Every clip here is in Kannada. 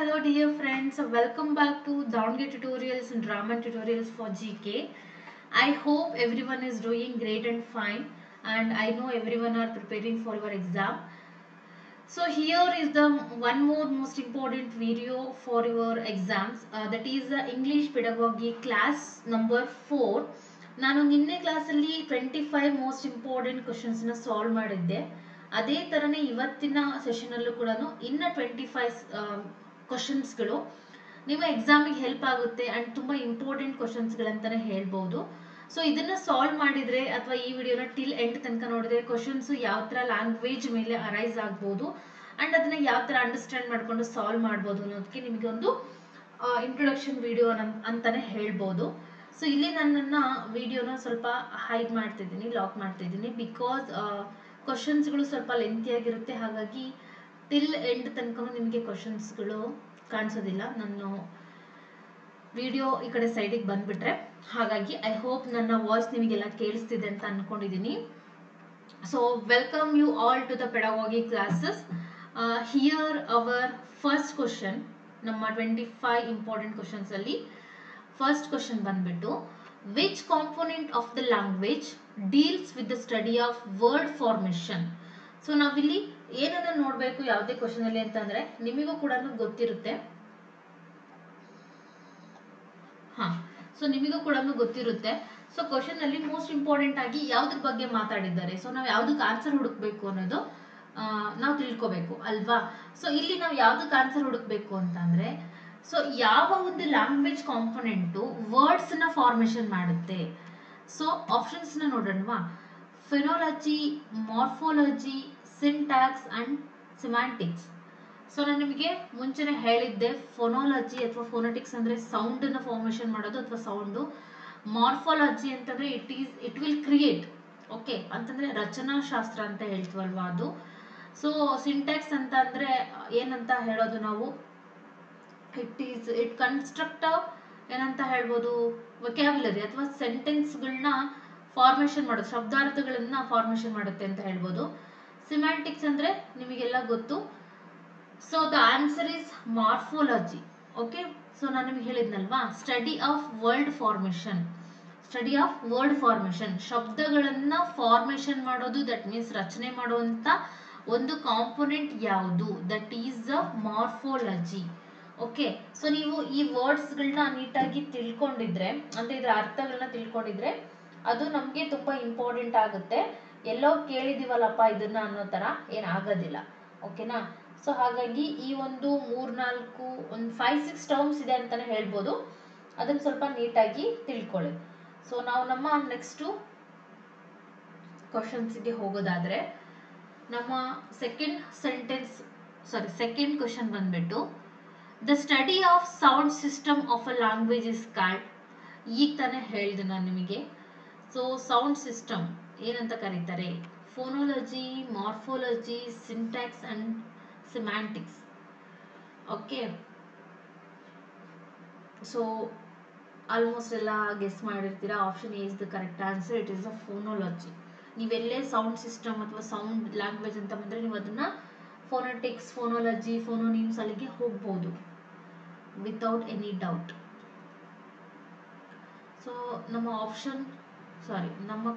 hello dear friends. Welcome back to Downget Tutorials and Drama Tutorials for GK. I hope everyone is doing great and fine, and I know everyone are preparing for your exam. So here is the one more most important video for your exams. That is the English Pedagogy class number 4. ನಾನು ನಿನ್ನೆ ಕ್ಲಾಸಲ್ಲಿ 25 ಮೋಸ್ಟ್ ಇಂಪಾರ್ಟೆಂಟ್ ಕ್ವಶನ್ಸ್ನ ಸಾಲ್ವ್ ಮಾಡಿದ್ದೆ. ಅದೇ ಥರನೇ ಇವತ್ತಿನ ಸೆಷನಲ್ಲೂ ಕೂಡ ಇನ್ನ 25 ಕ್ವಶನ್ಸ್ಗಳು ನಿಮ್ಮ ಎಕ್ಸಾಮಿಗೆ ಹೆಲ್ಪ್ ಆಗುತ್ತೆ ಆ್ಯಂಡ್ ತುಂಬ ಇಂಪಾರ್ಟೆಂಟ್ ಕ್ವಶನ್ಸ್ಗಳಂತಲೇ ಹೇಳ್ಬೋದು. ಸೊ ಇದನ್ನು ಸಾಲ್ವ್ ಮಾಡಿದರೆ ಅಥವಾ ಈ ವಿಡಿಯೋನ ಟಿಲ್ ಎಂಡ್ ತನಕ ನೋಡಿದ್ರೆ ಕ್ವಶನ್ಸು ಯಾವ ಥರ ಲ್ಯಾಂಗ್ವೇಜ್ ಮೇಲೆ ಅರೈಸ್ ಆಗ್ಬೋದು ಆ್ಯಂಡ್ ಅದನ್ನು ಯಾವ ಥರ ಅಂಡರ್ಸ್ಟ್ಯಾಂಡ್ ಮಾಡಿಕೊಂಡು ಸಾಲ್ವ್ ಮಾಡ್ಬೋದು ಅನ್ನೋದಕ್ಕೆ ನಿಮಗೆ ಒಂದು ಇಂಟ್ರೊಡಕ್ಷನ್ ವಿಡಿಯೋ ಅಂತಲೇ ಹೇಳ್ಬೋದು. ಸೊ ಇಲ್ಲಿ ನನ್ನ ವಿಡಿಯೋನ ಸ್ವಲ್ಪ ಹೈಡ್ ಮಾಡ್ತಿದ್ದೀನಿ, ಲಾಕ್ ಮಾಡ್ತಿದ್ದೀನಿ, ಬಿಕಾಸ್ ಕ್ವಶನ್ಸ್ಗಳು ಸ್ವಲ್ಪ ಲೆಂತಿಯಾಗಿರುತ್ತೆ. ಹಾಗಾಗಿ ಟಿಲ್ ಎಂಡ್ ತನಕ ನಿಮಗೆ ಕ್ವಶನ್ಸ್ಗಳು ಕಾಣಿಸೋದಿಲ್ಲ. ನಾನು ವಿಡಿಯೋ ಈ ಕಡೆ ಸೈಡಿಗೆ ಬಂದುಬಿಟ್ರೆ, ಹಾಗಾಗಿ ಐ ಹೋಪ್ ನನ್ನ ವಾಯ್ಸ್ ನಿಮಗೆಲ್ಲ ಕೇಳಿಸ್ತಿದೆ ಅಂತ ಅಂದ್ಕೊಂಡಿದ್ದೀನಿ. So welcome you all to the pedagogy classes. Here our first question, ನಮ್ಮ 25 ಇಂಪಾರ್ಟೆಂಟ್ ಕ್ವಶನ್ಸಲ್ಲಿ ಫಸ್ಟ್ ಕ್ವಶನ್ ಬಂದ್ಬಿಟ್ಟು, which component of the language deals with the study of word formation. So ನಾವಿಲ್ಲಿ ಏನನ್ನ ನೋಡಬೇಕು ಯಾವುದೇ ಕ್ವಶನ್ ಅಲ್ಲಿ ಅಂತಂದ್ರೆ, ನಿಮಗೂ ಕೂಡ ಗೊತ್ತಿರುತ್ತೆ. ನಿಮಗೂ ಕೂಡ ಗೊತ್ತಿರುತ್ತೆ. ಸೊ ಕ್ವಶನ್ ಅಲ್ಲಿ ಮೋಸ್ಟ್ ಇಂಪಾರ್ಟೆಂಟ್ ಆಗಿ ಯಾವ್ದ್ರ ಬಗ್ಗೆ ಮಾತಾಡಿದ್ದಾರೆ, ಸೊ ನಾವು ಯಾವ್ದಕ್ಕೆ ಆನ್ಸರ್ ಹುಡುಕ್ಬೇಕು ಅನ್ನೋದು ನಾವು ತಿಳ್ಕೋಬೇಕು ಅಲ್ವಾ. ಸೊ ಇಲ್ಲಿ ನಾವು ಯಾವ್ದಕ್ಕೆ ಆನ್ಸರ್ ಹುಡುಕ್ಬೇಕು ಅಂತಂದ್ರೆ, ಸೊ ಯಾವ ಒಂದು ಲ್ಯಾಂಗ್ವೇಜ್ ಕಾಂಪೊನೆಂಟು ವರ್ಡ್ಸ್ ನ ಫಾರ್ಮೇಷನ್ ಮಾಡುತ್ತೆ. ಸೊ ಆಪ್ಷನ್ಸ್ ನ ನೋಡೋಣವಾ. Phonology, morphology, syntax and semantics. So ನಾನು ನಿಮಗೆ ಮುಂಚೆನೆ ಹೇಳಿದ್ದೆ, ಫೊನಾಲಜಿ ಅಥವಾ ಫೋನೆಟಿಕ್ಸ್ ಅಂದ್ರೆ ಸೌಂಡ್ ನ ಫಾರ್ಮೇಷನ್ ಮಾಡೋದು ಅಥವಾ ಸೌಂಡು. ಮಾರ್ಫಾಲಜಿ ಅಂತಂದ್ರೆ ಇಟ್ ವಿಲ್ ಕ್ರಿಯೇಟ್, ಓಕೆ ಅಂತಂದ್ರೆ ರಚನಾಶಾಸ್ತ್ರ ಅಂತ ಹೇಳ್ತೀವಲ್ವಾ ಅದು. ಸೊ ಸಿಂಟ್ಯಾಕ್ಸ್ ಅಂತ ಅಂದ್ರೆ ಏನಂತ ಹೇಳೋದು ನಾವು, ಇಟ್ ಕನ್ಸ್ಟ್ರಕ್ಟ್ ಏನಂತ ಹೇಳ್ಬೋದು, ವೊಕ್ಯಾಬ್ಯುಲರಿ ಅಥವಾ ಸೆಂಟೆನ್ಸ್ಗಳನ್ನ ಫಾರ್ಮೇಷನ್ ಮಾಡೋದು, ಶಬ್ದಾರ್ಥಗಳನ್ನ ಫಾರ್ಮೇಷನ್ ಮಾಡುತ್ತೆ ಅಂತ ಹೇಳ್ಬೋದು. ಸಿಮ್ಯಾಂಟಿಕ್ಸ್ ಅಂದ್ರೆ ನಿಮಗೆಲ್ಲ ಗೊತ್ತು. So the answer is morphology. Okay, so ನಾನು ನಿಮ್ಗೆ ಹೇಳಿದ್ನಲ್ವಾ, study of word formation. Study of word formation, ಶಬ್ದಗಳನ್ನ ಫಾರ್ಮೇಷನ್ ಮಾಡೋದು, ದಟ್ ಮೀನ್ಸ್ ರಚನೆ ಮಾಡುವಂತ ಒಂದು ಕಾಂಪೊನೆಂಟ್ ಯಾವುದು, that is the morphology. Okay, so ನೀವು ಈ ವರ್ಡ್ಸ್ಗಳನ್ನ ನೀಟಾಗಿ ತಿಳ್ಕೊಂಡಿದ್ರೆ, ಅಂದ್ರೆ ಇದರ ಅರ್ಥಗಳನ್ನ ತಿಳ್ಕೊಂಡಿದ್ರೆ ಅದು ನಮಗೆ ತುಂಬಾ ಇಂಪಾರ್ಟೆಂಟ್ ಆಗುತ್ತೆ. ಎಲ್ಲೋ ಕೇಳಿದೀವಲ್ಲಪ್ಪ ಇದನ್ನ ಅನ್ನೋ ತರ ಏನಾಗೋದಿಲ್ಲ. ಓಕೆನಾ. ಸೊ ಹಾಗಾಗಿ ಈ ಒಂದು 3-4 ಒಂದು 5-6 ಟರ್ಮ್ಸ್ ಇದೆ ಅಂತಾನೆ ಹೇಳ್ಬೋದು. ಅದನ್ನ ಸ್ವಲ್ಪ ನೀಟಾಗಿ ತಿಳ್ಕೊಳ್ಳಿ. ಸೊ ನಾವು ನಮ್ಮ ನೆಕ್ಸ್ಟ್ ಕ್ವಶನ್ಸ್ಗೆ ಹೋಗೋದಾದ್ರೆ, ನಮ್ಮ ಸೆಕೆಂಡ್ ಕ್ವಶನ್ ಬಂದ್ಬಿಟ್ಟು, the study of sound system of a language is called. ಈಗ ತಾನೇ ಹೇಳಿದೆ ನಾನು ನಿಮಗೆ. ಸೊ ಸೌಂಡ್ ಸಿಸ್ಟಮ್ ಏನಂತ ಕರೀತಾರೆ, phonology, morphology, syntax and semantics. Okay, so almost ಎಲ್ಲ ಗೆಸ್ ಮಾಡಿರ್ತೀರಾ. Option A is the correct answer. It is a phonology. ನೀವೆಲ್ಲೇ ಸೌಂಡ್ ಸಿಸ್ಟಮ್ ಅಥವಾ ಸೌಂಡ್ ಲ್ಯಾಂಗ್ವೇಜ್ ಅಂತ ಬಂದ್ರೆ ನೀವು ಅದನ್ನ ಫೋನೆಟಿಕ್ಸ್, ಫೋನೋಲಜಿ, ಫೋನೋನಿಮ್ಸ್ ಅಲ್ಲಿಗೆ ಹೋಗ್ಬೋದು ವಿತೌಟ್ ಎನಿ ಡೌಟ್. ಸೊ ನಮ್ಮ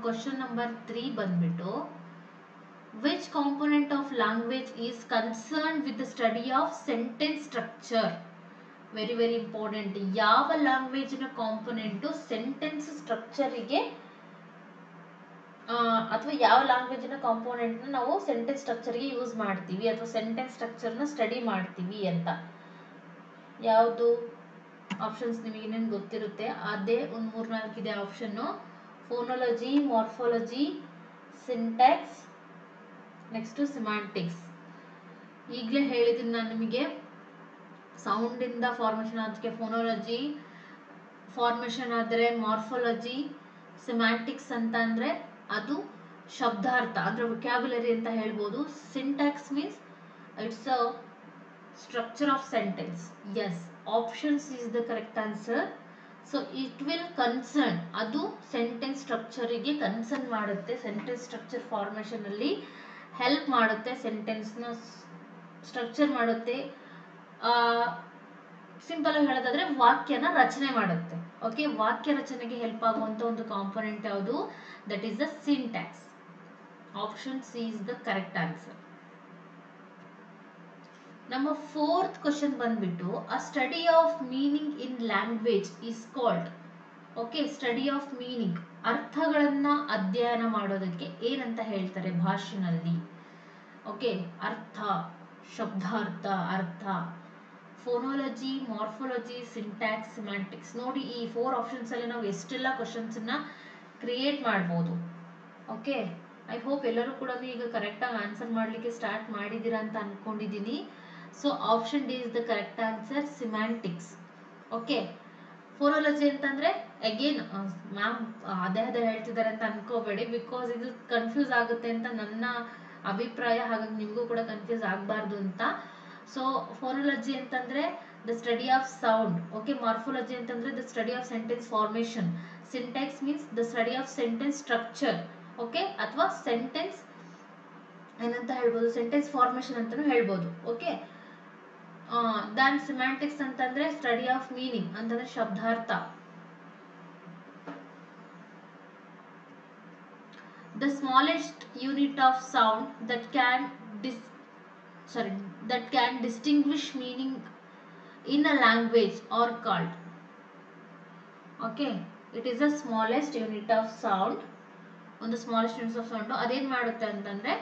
ಕ್ವಶನ್ ನಂಬರ್ 3 ಬಂದ್ಬಿಟ್ಟು, which component of language is concern with the study of sentence structure. Very very important. ಯಾವ ಲ್ಯಾಂಗ್ವೇಜ್ ನ ಕಾಂಪೊನೆಂಟು ಸೆಂಟೆನ್ಸ್ ಸ್ಟ್ರಕ್ಚರಿಗೆ, ಅಥವಾ ಯಾವ ಲ್ಯಾಂಗ್ವೇಜ್ ನ ಕಾಂಪೊನೆಂಟ್ ನಾವು ಸೆಂಟೆನ್ಸ್ ಸ್ಟ್ರಕ್ಚರ್ಗೆ ಯೂಸ್ ಮಾಡ್ತೀವಿ ಅಥವಾ ಸೆಂಟೆನ್ಸ್ ಸ್ಟ್ರಕ್ಚರ್ ನ ಸ್ಟಡಿ ಮಾಡ್ತೀವಿ ಅಂತ. ಯಾವುದು ಆಪ್ಷನ್ಸ್ ನಿಮಗೆ ಇನ್ನೇನು ಗೊತ್ತಿರುತ್ತೆ, ಅದೇ ಒಂದು 3-4 ಇದೆ option. Phonology, morphology, syntax, next semantics. ಈಗಲೇ ಹೇಳಿದ್ದೀನಿ ನಾನು ನಿಮಗೆ, ಸೌಂಡ್ ಇಂದ ಫಾರ್ಮೇಷನ್ ಅದಕ್ಕೆ ಫೋನೋಲಜಿ, ಫಾರ್ಮೇಷನ್ ಆದರೆ ಮಾರ್ಫಾಲಜಿ, ಸಿಮ್ಯಾಂಟಿಕ್ಸ್ ಅಂತ ಅಂದ್ರೆ ಅದು ಶಬ್ದಾರ್ಥ ಅಂದ್ರೆ ವೊಕ್ಯಾಬ್ಯುಲರಿ ಅಂತ ಹೇಳ್ಬೋದು. Syntax means it's a structure of sentence. Yes, options is the correct answer. So it will concern, ಅದು ಸೆಂಟೆನ್ಸ್ ಸ್ಟ್ರಕ್ಚರಿಗೆ ಕನ್ಸರ್ನ್ ಮಾಡುತ್ತೆ, ಸೆಂಟೆನ್ಸ್ ಸ್ಟ್ರಕ್ಚರ್ ಫಾರ್ಮೇಷನ್ ಅಲ್ಲಿ ಹೆಲ್ಪ್ ಮಾಡುತ್ತೆ, ಸೆಂಟೆನ್ಸ್ನ ಸ್ಟ್ರಕ್ಚರ್ ಮಾಡುತ್ತೆ. ಸಿಂಪಲ್ ಆಗಿ ಹೇಳೋದಾದ್ರೆ ವಾಕ್ಯನ ರಚನೆ ಮಾಡುತ್ತೆ. ಓಕೆ, ವಾಕ್ಯ ರಚನೆಗೆ ಹೆಲ್ಪ್ ಆಗುವಂತ ಒಂದು ಕಾಂಪೊನೆಂಟ್ ಯಾವುದು? That is the syntax. Option C is the correct answer. ನಮ್ಮ ಫೋರ್ತ್ ಕ್ವಶನ್ ಬಂದ್ಬಿಟ್ಟು a study of meaning in language is called. Okay, study of meaning, ಅರ್ಥಗಳನ್ನ ಅಧ್ಯಯನ ಮಾಡೋದಕ್ಕೆ ಏನಂತ ಹೇಳ್ತಾರೆ ಭಾಷೆನಲ್ಲಿ? ಓಕೆ, ಅರ್ಥ, ಶಬ್ದಾರ್ಥ, ಅರ್ಥ, ಫೋನಾಲಜಿ, ಮಾರ್ಫಾಲಜಿ, ಸಿಂಟ್ಯಾಕ್ಸ್, ಸಿಮ್ಯಾಂಟಿಕ್ಸ್. ನೋಡಿ, ಈ 4 ಆಪ್ಷನ್ಸ್ ಅಲ್ಲಿ ನಾವು ಎಷ್ಟೆಲ್ಲ ಕ್ವಶನ್ಸ್ ನ ಕ್ರಿಯೇಟ್ ಮಾಡ್ಬೋದು. ಓಕೆ, ಐ ಹೋಪ್ ಎಲ್ಲರೂ ಕೂಡ ಈಗ ಕರೆಕ್ಟ್ ಆಗಿ ಆನ್ಸರ್ ಮಾಡ್ಲಿಕ್ಕೆ ಸ್ಟಾರ್ಟ್ ಮಾಡಿದ್ದೀರಾ ಅಂತ ಅನ್ಕೊಂಡಿದ್ದೀನಿ. So option D is the correct answer, semantics. Okay, phonology ಅಂತಂದ್ರೆ ಅಗೇನ್ ಮ್ಯಾಮ್ ಅದೇ ಹೇಳ್ತಿದ್ದಾರೆ ಅಂತ ಅನ್ಕೋಬೇಡಿ, ಬಿಕಾಸ್ ಇದು ಕನ್ಫ್ಯೂಸ್ ಆಗುತ್ತೆ ಅಂತ ನನ್ನ ಅಭಿಪ್ರಾಯ, ಹಾಗಾಗಿ ನಿಮಗೂ ಕೂಡ ಕನ್ಫ್ಯೂಸ್ ಆಗಬಾರ್ದು ಅಂತ. ಸೊ ಫೋನಾಲಜಿ ಅಂತಂದ್ರೆ the study of sound. Okay, morphology ಅಂತಂದ್ರೆ the study of sentence formation. Syntax means the study of sentence structure. Okay, ಅಥವಾ ಸೆಂಟೆನ್ಸ್ ಏನಂತ ಹೇಳ್ಬೋದು, ಸೆಂಟೆನ್ಸ್ ಫಾರ್ಮೇಶನ್ ಅಂತಾನು ಹೇಳ್ಬೋದು. ಓಕೆ, ದನ್ ಸಿಮ್ಯಾಂಟಿಕ್ಸ್ ಅಂತಂದ್ರೆ ಸ್ಟಡಿ ಆಫ್ ಮೀನಿಂಗ್ ಅಂತಂದ್ರೆ ಶಬ್ದಾರ್ಥ. The smallest unit of sound that can distinguish meaning in a language are called. Okay, it is the smallest unit of sound. ಒಂದು smallest unit of sound ಅದೇನ್ ಮಾಡುತ್ತೆ ಅಂತಂದ್ರೆ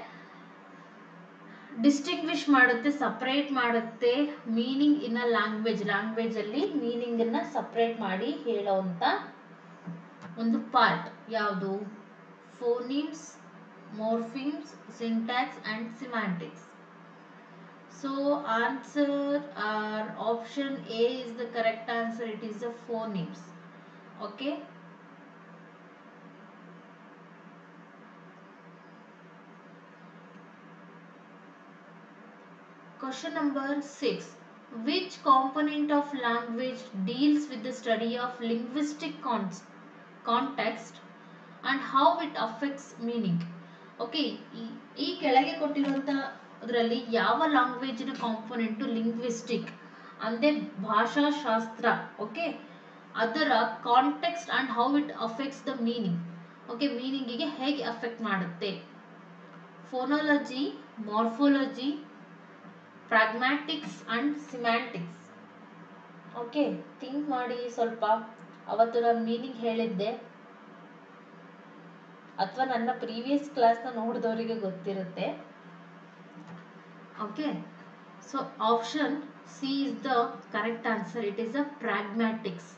ಡಿಸ್ಟಿಂಗ್ವಿಶ್ ಮಾಡುತ್ತೆ, ಸಪರೇಟ್ ಮಾಡುತ್ತೆ meaning in a language. Language ಅಲ್ಲಿ ಮೀನಿಂಗ್ ಅನ್ನ ಸಪರೇಟ್ ಮಾಡಿ ಹೇಳೋಂತ ಒಂದು ಪಾರ್ಟ್ ಯಾವುದು? Phonemes, morphemes, syntax and semantics. So answer or option A is the correct answer. It is the phonemes. Okay. Question number 6. Which component of language deals with the study of linguistic context and how it affects meaning? Okay, ಈ ಕೆಳಗೆ ಕೊಟ್ಟಿರುವಂತ ಅದರಲ್ಲಿ ಯಾವ ಲ್ಯಾಂಗ್ವೇಜ್ ನ ಕಾಂಪೊನೆಂಟ್ ಲಿಂಗ್ವಿಸ್ಟಿಕ್ ಅಂದ್ರೆ ಭಾಷಾಶಾಸ್ತ್ರ. ಓಕೆ, ಅದರ context and how it affects the meaning. Okay, ಮೀನಿಂಗಿಗೆ ಹೇಗೆ ಅಫೆಕ್ಟ್ ಮಾಡುತ್ತೆ? Phonology, morphology, pragmatics and semantics. Okay, think ಮಾಡಿ ಸ್ವಲ್ಪ. ಅವತ್ತು ನಾನು ಮೀನಿಂಗ್ ಹೇಳಿದ್ದೆ, ಅಥವಾ ನನ್ನ ಪ್ರೀವಿಯಸ್ ಕ್ಲಾಸ್ನ ನೋಡಿದವರಿಗೆ ಗೊತ್ತಿರುತ್ತೆ. Okay, so option C is the correct answer. It is the pragmatics.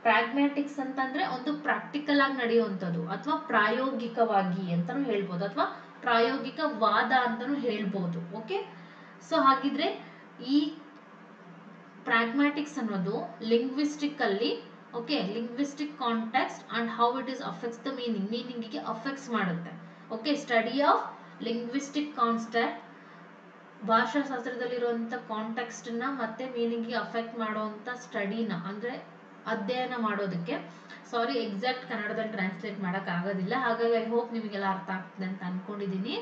Pragmatics ಅಂತಂದ್ರೆ ಒಂದು ಪ್ರಾಕ್ಟಿಕಲ್ ಆಗಿ ನಡೆಯುವಂಥದ್ದು, ಅಥವಾ ಪ್ರಾಯೋಗಿಕವಾಗಿ ಅಂತಾನು ಹೇಳ್ಬೋದು, ಅಥವಾ ಪ್ರಾಯೋಗಿಕ ವಾದ ಅಂತಾನು ಹೇಳ್ಬೋದು. ಓಕೆ, ಸೊ ಹಾಗಿದ್ರೆ ಈ ಪ್ರಾಗ್ಮ್ಯಾಟಿಕ್ಸ್ ಅನ್ನೋದು ಲಿಂಗ್ವಿಸ್ಟಿಕ್ ಅಲ್ಲಿ, okay, linguistic context and how it is affects the meaning, ಮೀನಿಂಗಿಗೆ ಅಫೆಕ್ಟ್ಸ್ ಮಾಡುತ್ತೆ. Okay, study of linguistic concept, ಭಾಷಾಶಾಸ್ತ್ರದಲ್ಲಿರುವಂತ ಕಾಂಟೆಕ್ಸ್ಟ್ ನ ಮತ್ತೆ ಮೀನಿಂಗಿಗೆ ಅಫೆಕ್ಟ್ ಮಾಡುವಂತ ಸ್ಟಡಿನ ಅಂದ್ರೆ ಅಧ್ಯಯನ ಮಾಡೋದಕ್ಕೆ. ಸಾರಿ, ಎಕ್ಸಾಕ್ಟ್ ಕನ್ನಡದಲ್ಲಿ ಟ್ರಾನ್ಸ್ಲೇಟ್ ಮಾಡಕ್ ಆಗೋದಿಲ್ಲ, ಹಾಗಾಗಿ ಐ ಹೋಪ್ ನಿಮಗೆಲ್ಲ ಅರ್ಥ ಆಗ್ತದೆ ಅಂತ ಅನ್ಕೊಂಡಿದೀನಿ.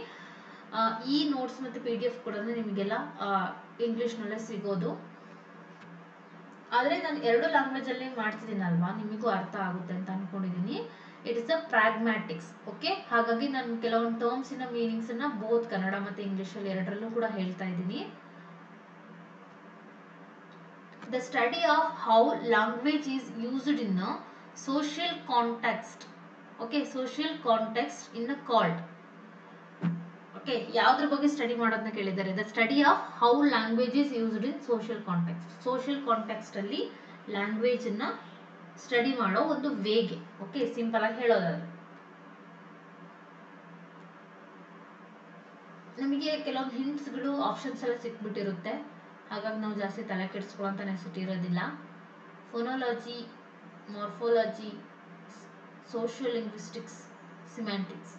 ಈ ನೋಟ್ಸ್ ಮತ್ತೆ PDF ಕೂಡ ನಿಮಗೆಲ್ಲ ಇಂಗ್ಲಿಷ್ ನಲ್ಲೇ ಸಿಗೋದು. ಆದ್ರೆ ನಾನು 2 ಲ್ಯಾಂಗ್ವೇಜ್ ಅಲ್ಲಿ ಮಾಡ್ತಿದ್ದೀನಲ್ವಾ, ನಿಮಗೂ ಅರ್ಥ ಆಗುತ್ತೆ ಅಂತ ಅನ್ಕೊಂಡಿದೀನಿ. It is the pragmatics. Okay, ಹಾಗಾಗಿ ನಾನು ಕೆಲವೊಂದು ಟರ್ಮ್ಸ್ ಇನ ಮೀನಿಂಗ್ಸ್ ಅನ್ನ ಬೋತ್ ಕನ್ನಡ ಮತ್ತೆ ಇಂಗ್ಲಿಷ್ ಅಲ್ಲಿ ಎರಡರಲ್ಲೂ ಕೂಡ ಹೇಳ್ತಾ ಇದ್ದೀನಿ. The study of how language is used in a social context. Okay, social context in a called. Okay, ಯಾವ್ದ್ರ ಬಗ್ಗೆ ಸ್ಟಡಿ ಮಾಡೋದನ್ನ ಕೇಳಿದ್ದಾರೆ? The study of how language is used in social context. Social context ಅಲ್ಲಿ ಲ್ಯಾಂಗ್ವೇಜ್ ಅನ್ನ ಸ್ಟಡಿ ಮಾಡೋ ಒಂದು ವೇಗೆ. ಓಕೆ, ಸಿಂಪಲ್ ಆಗಿ ಹೇಳೋದಾದ್ರೆ ನಮಗೆ ಕೆಲವೊಂದು ಹಿಂಟ್ಸ್ಗಳು ಆಪ್ಷನ್ಸ್ ಎಲ್ಲ ಸಿಕ್ಬಿಟ್ಟಿರುತ್ತೆ, ಹಾಗಾಗಿ ನಾವು ಜಾಸ್ತಿ ತಲೆ ಕೆಡಿಸ್ಕೊಳ್ಳೋಂತ ನೆಸಿಟಿ ಇರೋದಿಲ್ಲ. ಫೋನಾಲಜಿ, ಮಾರ್ಫಾಲಜಿ, ಸೋಷಿಯಲ್ ಲಿಂಗ್ವಿಸ್ಟಿಕ್ಸ್, ಸಿಮ್ಯಾಂಟಿಕ್ಸ್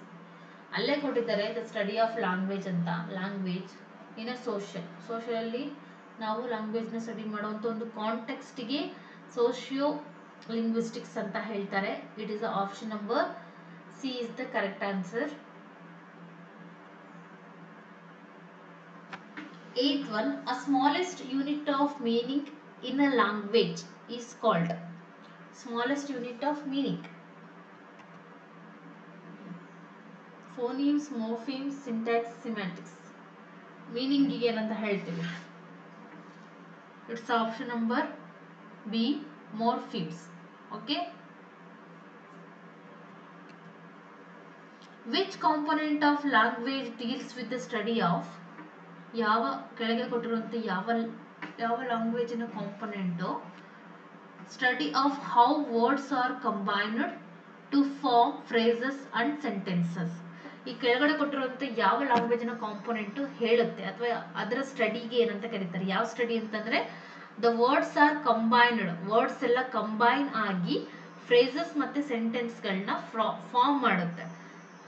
ಅಲ್ಲೇ ಕೊಟ್ಟಿದ್ದಾರೆ ದ ಸ್ಟಡಿ ಆಫ್ ಲ್ಯಾಂಗ್ವೇಜ್ ಅಂತ. Language in a social, social ಅಲ್ಲಿ ನಾವು ಲ್ಯಾಂಗ್ವೇಜ್ ನ ಸ್ಟಡಿ ಮಾಡುವಂತ ಒಂದು ಕಾಂಟೆಕ್ಸ್ಟ್ಗೆ ಸೋಷಿಯೋ ಲಿಂಗ್ವಿಸ್ಟಿಕ್ಸ್ ಅಂತ ಹೇಳ್ತಾರೆ. It is option number C is the correct answer. 8th one, a smallest unit of meaning in a language is called. Smallest unit of meaning. Phonemes, morphemes, syntax, semantics. Meaning ಗೆ ಏನಂತ ಹೇಳ್ತೀವಿ? It's option number B, morphemes. Okay. Which component of language deals with the study of? ಯಾವ ಕೆಳಗೆ ಕೊಟ್ಟಿರುವಂತ ಯಾವ ಲ್ಯಾಂಗ್ವೇಜ್ ನ component study of how words are combined to form phrases and sentences. ಈ ಕೆಳಗಡೆ ಕೊಟ್ಟಿರುವಂತ ಯಾವ ಲ್ಯಾಂಗ್ವೇಜ್ ನ ಕಾಂಪೊನೆಂಟ್ ಹೇಳುತ್ತೆ ಅಥವಾ ಅದರ ಸ್ಟಡಿಗೆ ಏನಂತ ಕರೀತಾರೆ? ಯಾವ ಸ್ಟಡಿ ಅಂತಂದ್ರೆ the words are combined, words ಎಲ್ಲ ಕಂಬೈನ್ ಆಗಿ ಫ್ರೇಸಸ್ ಮತ್ತೆ ಸೆಂಟೆನ್ಸ್ ಗಳನ್ನ ಫಾರ್ಮ್ ಮಾಡುತ್ತೆ.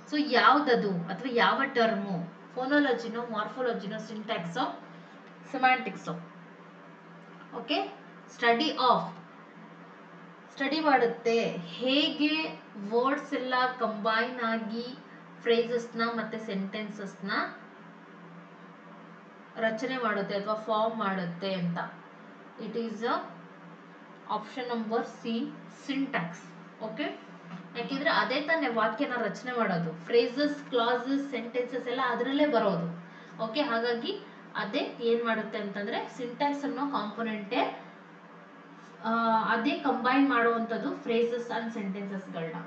ಸೊ ಯಾವ್ದದು ಅಥವಾ ಯಾವ ಟರ್ಮು? ಫೋನೋಲಜಿನೋ, ಮಾರ್ಫೋಲಜಿನೋ, ಸಿಂಟ್ಯಾಕ್ಸೋ, ಸಿಮ್ಯಾಂಟಿಕ್ಸೋ? ಓಕೆ, ಸ್ಟಡಿ ಮಾಡುತ್ತೆ ಹೇಗೆ ವರ್ಡ್ಸ್ ಎಲ್ಲ ಕಂಬೈನ್ ಆಗಿ ಫ್ರೇಸಸ್ನ ಮತ್ತೆ ಸೆಂಟೆನ್ಸಸ್ನ ರಚನೆ ಮಾಡುತ್ತೆ ಅಥವಾ ಫಾರ್ಮ್ ಮಾಡುತ್ತೆ ಅಂತ. It is option number C, syntax. Okay, ಯಾಕೆಂದ್ರೆ ಅದೇ ತಾನೇ ವಾಕ್ಯನ ರಚನೆ ಮಾಡೋದು. ಫ್ರೇಸಸ್, ಕ್ಲಾಸಸ್, ಸೆಂಟೆನ್ಸಸ್ ಎಲ್ಲ ಅದರಲ್ಲೇ ಬರೋದು. ಓಕೆ, ಹಾಗಾಗಿ ಅದೇ ಏನ್ ಮಾಡುತ್ತೆ ಅಂತಂದ್ರೆ ಸಿಂಟ್ಯಾಕ್ಸ್ ಅನ್ನೋ ಕಾಂಪೊನೆಂಟೇ ಅದೇ ಕಂಬೈನ್ ಮಾಡುವಂಥದ್ದು ಫ್ರೇಸಸ್ ಅಂಡ್ ಸೆಂಟೆನ್ಸಸ್ಗಳನ್ನ.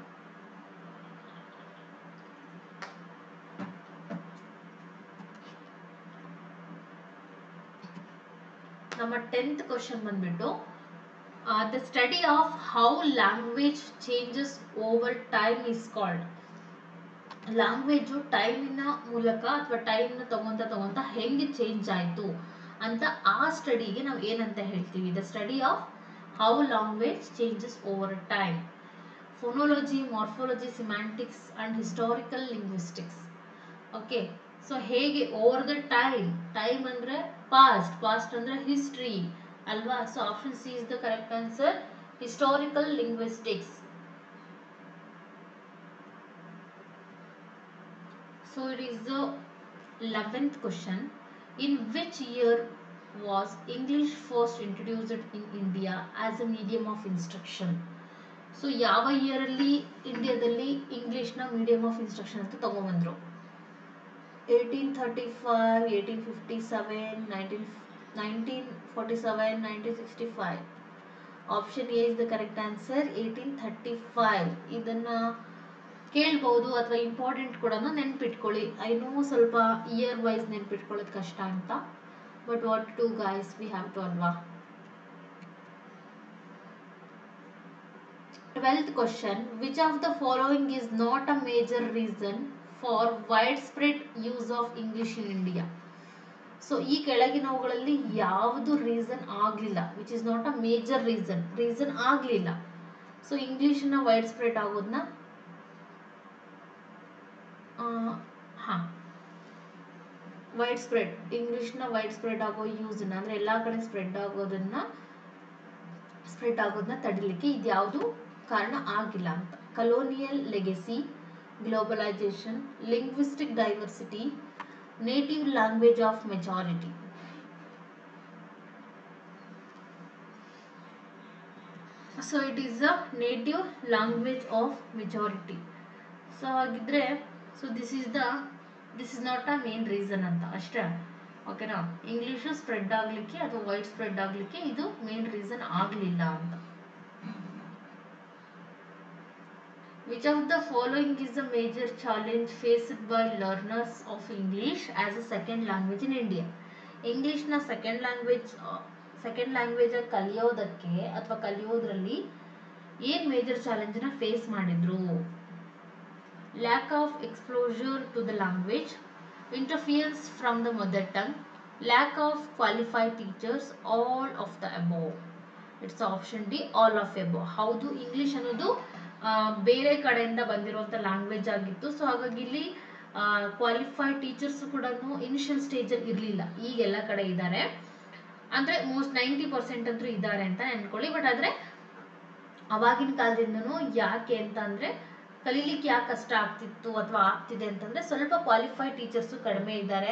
ನಮ್ಮ 10th ಕ್ವಶನ್ ಬಂದ್ಬಿಟ್ಟು the study of how language changes over time is called. Language ಟೈಮಿನ ಮೂಲಕ ಅಥವಾ ಟೈಮ್ನ ತಗೊಂತ ಹೆಂಗೆ ಚೇಂಜ್ ಆಯಿತು ಅಂತ ಆ ಸ್ಟಡಿಗೆ ನಾವು ಏನಂತ ಹೇಳ್ತೀವಿ? The study of how language changes over time. Phonology, morphology, semantics and historical linguistics. Okay, so ಹೇಗೆ ಓವರ್ ದ ಟೈಮ್ ಅಂದ್ರೆ ಪಾಸ್ಟ್ ಅಂದ್ರೆ ಹಿಸ್ಟ್ರಿ ಅಲ್ವಾ? So option C is the correct answer, historical linguistics. So it is the 11th question. In which year was English first introduced in India as a medium of instruction? So ಯಾವ ಇಯರ್ ಅಲ್ಲಿ ಇಂಡಿಯಾದಲ್ಲಿ ಇಂಗ್ಲಿಷ್ ನ ಮೀಡಿಯಂ ಆಫ್ ಇನ್ಸ್ಟ್ರಕ್ಷನ್ ಅಂತ ತಗೊಂಡ್ಬಂದ್ರು? 1835, 1857, 1947, 1965. Option A is the correct answer, 1835. ಇದನ್ನ ಕೇಳ್ಬಹುದು ಅಥವಾ ಇಂಪಾರ್ಟೆಂಟ್ ಕೂಡ ನೆನ್ಪಿಟ್ಕೊಳ್ಳಿ. ಐ ನೋ ಸ್ವಲ್ಪ ಇಯರ್ ವೈಸ್ ನೆನ್ಪಿಟ್ಕೊಳ್ಳೋದು ಕಷ್ಟ ಅಂತ, but what to guys, we have to ಅಲ್ವಾ. 12th question. Which of the following is not a major reason for widespread use of English in India? So ಈ ಕೆಳಗಿನವುಗಳಲ್ಲಿ ಯಾವುದು ರೀಸನ್ ಆಗಲಿಲ್ಲ? Which is not a major reason ಆಗಲಿಲ್ಲ. ಸೊ ಇಂಗ್ಲಿಷ್ನ ವೈಡ್ ಸ್ಪ್ರೆಡ್ ಆಗೋದನ್ನ ಇಂಗ್ಲಿಷ್ನ ವೈಡ್ ಸ್ಪ್ರೆಡ್ ಆಗೋ ಯೂಸ್ನ ಅಂದ್ರೆ ಎಲ್ಲಾ ಕಡೆ ಸ್ಪ್ರೆಡ್ ಆಗೋದನ್ನ ತಡಿಲಿಕ್ಕೆ ಇದ್ಯಾವುದು ಕಾರಣ ಆಗಿಲ್ಲ ಅಂತ. Colonial legacy, globalisation, linguistic diversity, native language of majority. So it is a native language of majority. So ಹಾಗಿದ್ರೆ this is not a main reason ಅಂತ ಅಷ್ಟೇ. ಓಕೆನಾ, ಇಂಗ್ಲಿಷ್ ಸ್ಪ್ರೆಡ್ ಆಗ್ಲಿಕ್ಕೆ ಅಥವಾ ವೈಡ್ ಸ್ಪ್ರೆಡ್ ಆಗ್ಲಿಕ್ಕೆ ಇದು ಮೇನ್ ರೀಸನ್ ಆಗಲಿಲ್ಲ ಅಂತ. Which of the following is a major challenge faced by learners of English as a second language in India? English ನ ಸೆಕೆಂಡ್ ಲ್ಯಾಂಗ್ವೇಜ್ ಕಲಿಯೋದಕ್ಕೆ ಅಥವಾ ಕಲಿಯೋದ್ರಲ್ಲಿ ಏನ್ ಮೇಜರ್ ಚಾಲೆಂಜ್ ನ ಫೇಸ್ ಮಾಡಿದ್ರು? Lack of exposure to the language, interference from the mother tongue, lack of qualified teachers, all of the above. It's option D, all of above. ಹೌದು, ಇಂಗ್ಲಿಷ್ ಅನ್ನೋದು ಬೇರೆ ಕಡೆಯಿಂದ ಬಂದಿರುವಂತ ಲ್ಯಾಂಗ್ವೇಜ್ ಆಗಿತ್ತು. ಸೊ ಹಾಗಾಗಿ ಇಲ್ಲಿ ಕ್ವಾಲಿಫೈಡ್ ಟೀಚರ್ಸ್ ಕೂಡ ಇನಿಷಿಯಲ್ ಸ್ಟೇಜ್ ಅಲ್ಲಿ ಇರಲಿಲ್ಲ. ಈಗೆಲ್ಲ ಕಡೆ ಇದ್ದಾರೆ, ಅಂದ್ರೆ ಮೋಸ್ಟ್ 90% ಅಂತೂ ಇದ್ದಾರೆ ಅಂತ ಅನ್ಕೊಳ್ಳಿ. ಬಟ್ ಆದ್ರೆ ಅವಾಗಿನ ಕಾಲದಿಂದನೂ ಯಾಕೆ ಅಂತ ಅಂದ್ರೆ ಕಲೀಲಿಕ್ಕೆ ಯಾಕೆ ಕಷ್ಟ ಆಗ್ತಿತ್ತು ಅಥವಾ ಆಗ್ತಿದೆ ಅಂತಂದ್ರೆ ಸ್ವಲ್ಪ ಕ್ವಾಲಿಫೈಡ್ ಟೀಚರ್ಸ್ ಕಡಿಮೆ ಇದ್ದಾರೆ.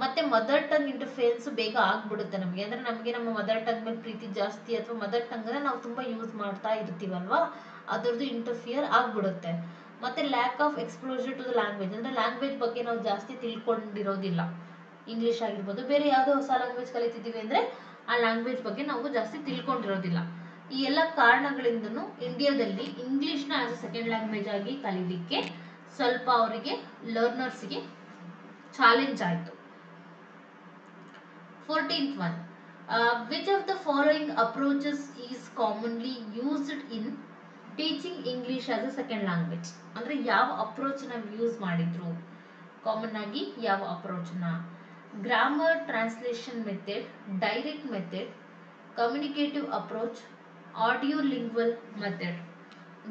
ಮತ್ತೆ ಮದರ್ ಟಂಗ್ ಇಂಟರ್ಫಿಯರೆನ್ಸ್ ಬೇಗ ಆಗ್ಬಿಡುತ್ತೆ ನಮಗೆ. ಅಂದ್ರೆ ನಮಗೆ ನಮ್ಮ ಮದರ್ ಟಂಗ್ ಮೇಲೆ ಪ್ರೀತಿ ಜಾಸ್ತಿ ಅಥವಾ ಮದರ್ ಟಂಗ್ ನಾವು ತುಂಬಾ ಯೂಸ್ ಮಾಡ್ತಾ ಇರ್ತೀವಲ್ವಾ, ಅದರದ್ದು ಇಂಟರ್ಫಿಯರ್ ಆಗ್ಬಿಡುತ್ತೆ. ಮತ್ತೆ lack of exposure to the language, ಅಂದ್ರೆ ಲ್ಯಾಂಗ್ವೇಜ್ ಬಗ್ಗೆ ನಾವು ಜಾಸ್ತಿ ತಿಳ್ಕೊಂಡಿರೋದಿಲ್ಲ. ಇಂಗ್ಲಿಷ್ ಆಗಿರ್ಬೋದು, ಬೇರೆ ಯಾವುದೋ ಹೊಸ ಲ್ಯಾಂಗ್ವೇಜ್ ಕಲಿತಿದ್ದೀವಿ ಅಂದ್ರೆ ಆ ಲ್ಯಾಂಗ್ವೇಜ್ ಬಗ್ಗೆ ನಾವು ಜಾಸ್ತಿ ತಿಳ್ಕೊಂಡಿರೋದಿಲ್ಲ. ಈ ಎಲ್ಲ ಕಾರಣಗಳಿಂದನೂ ಇಂಡಿಯಾದಲ್ಲಿ ಇಂಗ್ಲಿಷ್ನ ಆಸ್ ಅ ಸೆಕೆಂಡ್ ಲ್ಯಾಂಗ್ವೇಜ್ ಆಗಿ ಕಲೀಲಿಕ್ಕೆ ಸ್ವಲ್ಪ ಅವರಿಗೆ ಲರ್ನರ್ಸ್ಗೆ ಚಾಲೆಂಜ್ ಆಯಿತು. 14th one, which of the following approaches is commonly used in teaching English as a second language? ಅಂದ್ರೆ ಯಾವ ಅಪ್ರೋಚ್ ನಾವು ಯೂಸ್ ಮಾಡಿದ್ರು, ಕಾಮನ್ ಆಗಿ ಯಾವ ಅಪ್ರೋಚ್ನ? Grammar translation method, direct method, communicative approach, audio lingual method.